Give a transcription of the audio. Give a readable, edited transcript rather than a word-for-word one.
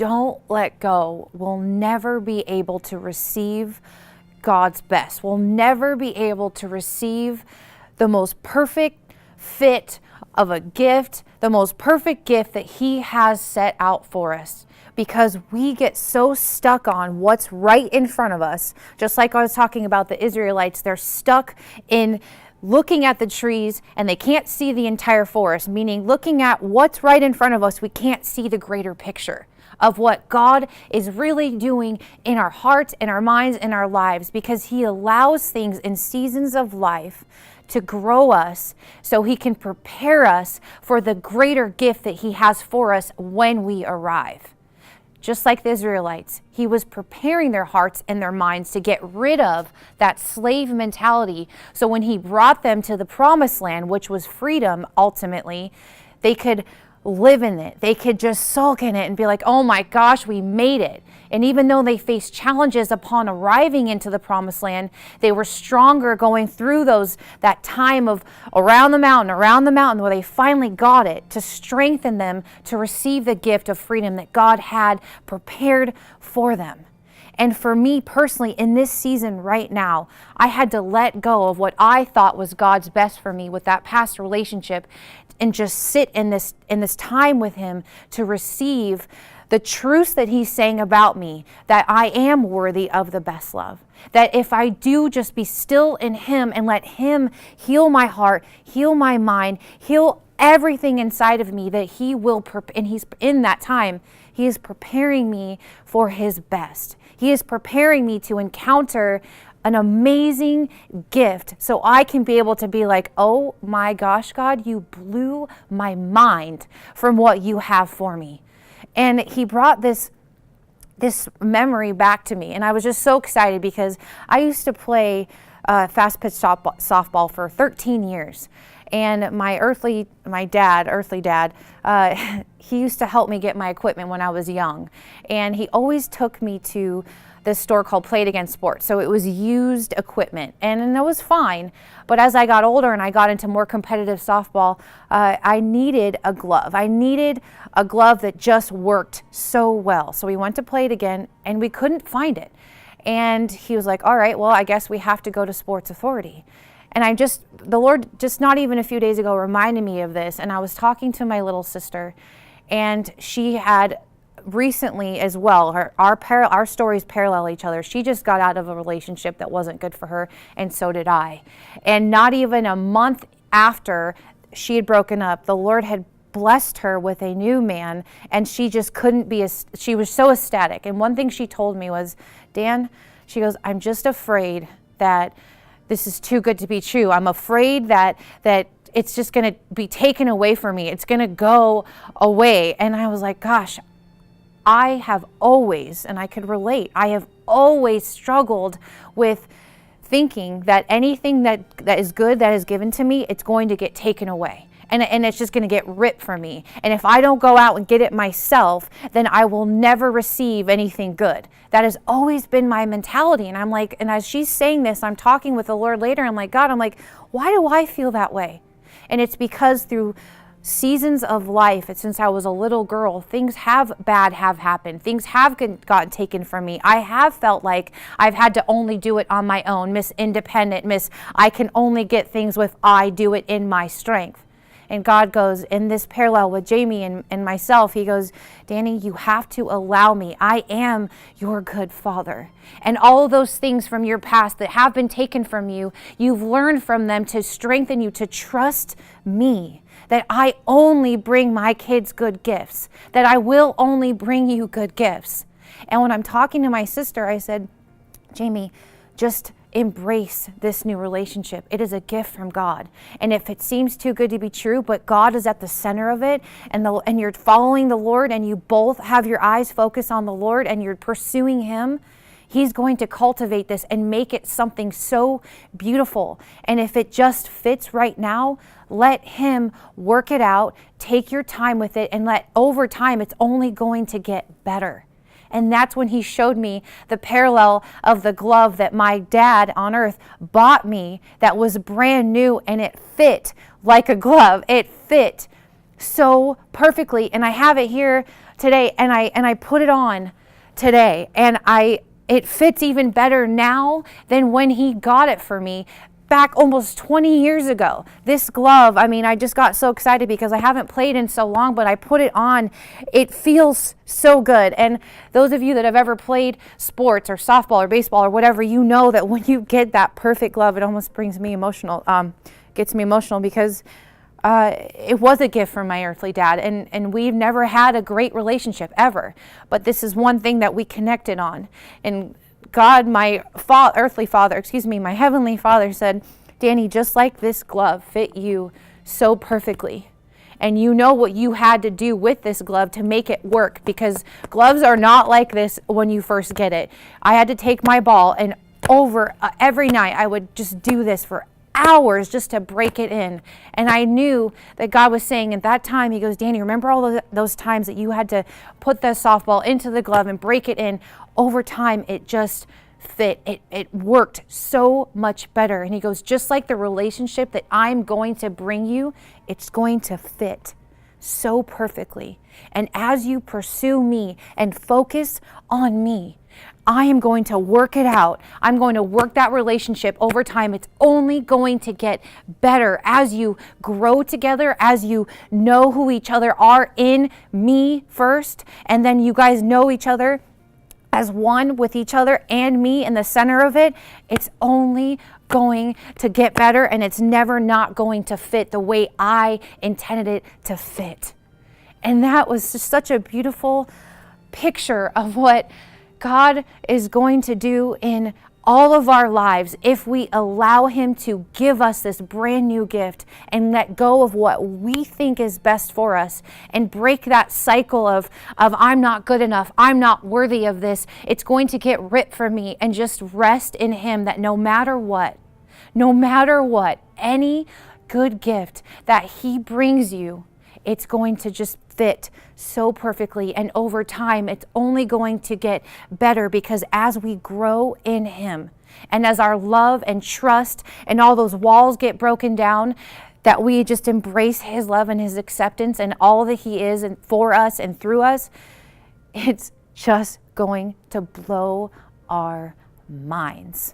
don't let go, we'll never be able to receive God's best. We'll never be able to receive the most perfect fit of a gift, the most perfect gift that He has set out for us, because we get so stuck on what's right in front of us. Just like I was talking about the Israelites, they're stuck in looking at the trees and they can't see the entire forest, meaning looking at what's right in front of us, we can't see the greater picture of what God is really doing in our hearts, in our minds, in our lives, because He allows things in seasons of life to grow us so He can prepare us for the greater gift that He has for us when we arrive. Just like the Israelites, He was preparing their hearts and their minds to get rid of that slave mentality. So when He brought them to the promised land, which was freedom ultimately, they could live in it. They could just sulk in it and be like, oh my gosh, we made it. And even though they faced challenges upon arriving into the promised land, they were stronger going through that time of around the mountain where they finally got it, to strengthen them to receive the gift of freedom that God had prepared for them. And for me personally, in this season right now, I had to let go of what I thought was God's best for me with that past relationship and just sit in this time with Him to receive the truths that He's saying about me, that I am worthy of the best love. That if I do just be still in Him and let Him heal my heart, heal my mind, heal everything inside of me, that He will, and He's in that time, He is preparing me for His best. He is preparing me to encounter an amazing gift so I can be able to be like, oh my gosh, God, you blew my mind from what you have for me. And He brought this memory back to me. And I was just so excited because I used to play fast pitch softball for 13 years. And my earthly dad, he used to help me get my equipment when I was young. And he always took me to this store called Play It Again Sports. So it was used equipment, and it was fine. But as I got older and I got into more competitive softball, I needed a glove. I needed a glove that just worked so well. So we went to Play It Again, and we couldn't find it. And he was like, all right, well, I guess we have to go to Sports Authority. And the Lord just not even a few days ago reminded me of this. And I was talking to my little sister, and she had recently as well, our stories parallel each other. She just got out of a relationship that wasn't good for her, and so did I. And not even a month after she had broken up, the Lord had blessed her with a new man, and she just couldn't be, she was so ecstatic. And one thing she told me was, Dan, she goes, I'm just afraid that this is too good to be true. I'm afraid that it's just going to be taken away from me. It's going to go away. And I was like, gosh, I have always, and I could relate, I have always struggled with thinking that anything that is good that is given to me, it's going to get taken away. And it's just going to get ripped from me. And if I don't go out and get it myself, then I will never receive anything good. That has always been my mentality. And I'm like, and as she's saying this, I'm talking with the Lord later. I'm like, God, why do I feel that way? And it's because through seasons of life, since I was a little girl, things have happened. Things have gotten taken from me. I have felt like I've had to only do it on my own, Miss Independent, Miss I can only get things if I do it in my strength. And God goes, in this parallel with Jamie and myself, He goes, Danny, you have to allow me. I am your good Father. And all of those things from your past that have been taken from you, you've learned from them to strengthen you to trust me. That I only bring my kids good gifts. That I will only bring you good gifts. And when I'm talking to my sister, I said, Jamie, just embrace this new relationship. It is a gift from God. And if it seems too good to be true, but God is at the center of it, and you're following the Lord, and you both have your eyes focused on the Lord, and you're pursuing Him, He's going to cultivate this and make it something so beautiful. And if it just fits right now, let Him work it out. Take your time with it, and over time, it's only going to get better. And that's when He showed me the parallel of the glove that my dad on earth bought me that was brand new, and it fit like a glove. It fit so perfectly. And I have it here today, and I put it on today, and it fits even better now than when he got it for me back almost 20 years ago. This glove, I mean, I just got so excited because I haven't played in so long, but I put it on. It feels so good. And those of you that have ever played sports or softball or baseball or whatever, you know that when you get that perfect glove, it almost brings me emotional, gets me emotional because it was a gift from my earthly dad, and we've never had a great relationship ever. But this is one thing that we connected on. And God, my earthly father, my heavenly father said, Dani, just like this glove fit you so perfectly. And you know what you had to do with this glove to make it work, because gloves are not like this when you first get it. I had to take my ball, and every night I would just do this for hours just to break it in. And I knew that God was saying at that time, he goes, Dani, remember all those times that you had to put the softball into the glove and break it in? Over time, it just fit. It worked so much better. And he goes, just like the relationship that I'm going to bring you, it's going to fit so perfectly. And as you pursue me and focus on me, I am going to work it out. I'm going to work that relationship over time. It's only going to get better as you grow together, as you know who each other are in me first, and then you guys know each other as one with each other and me in the center of it. It's only going to get better, and it's never not going to fit the way I intended it to fit. And that was just such a beautiful picture of what God is going to do in all of our lives if we allow him to give us this brand new gift and let go of what we think is best for us and break that cycle of I'm not good enough, I'm not worthy of this. It's going to get ripped from me, and just rest in him that no matter what, any good gift that he brings you, it's going to just fit so perfectly. And over time, it's only going to get better, because as we grow in him and as our love and trust and all those walls get broken down, that we just embrace his love and his acceptance and all that he is and for us and through us, it's just going to blow our minds.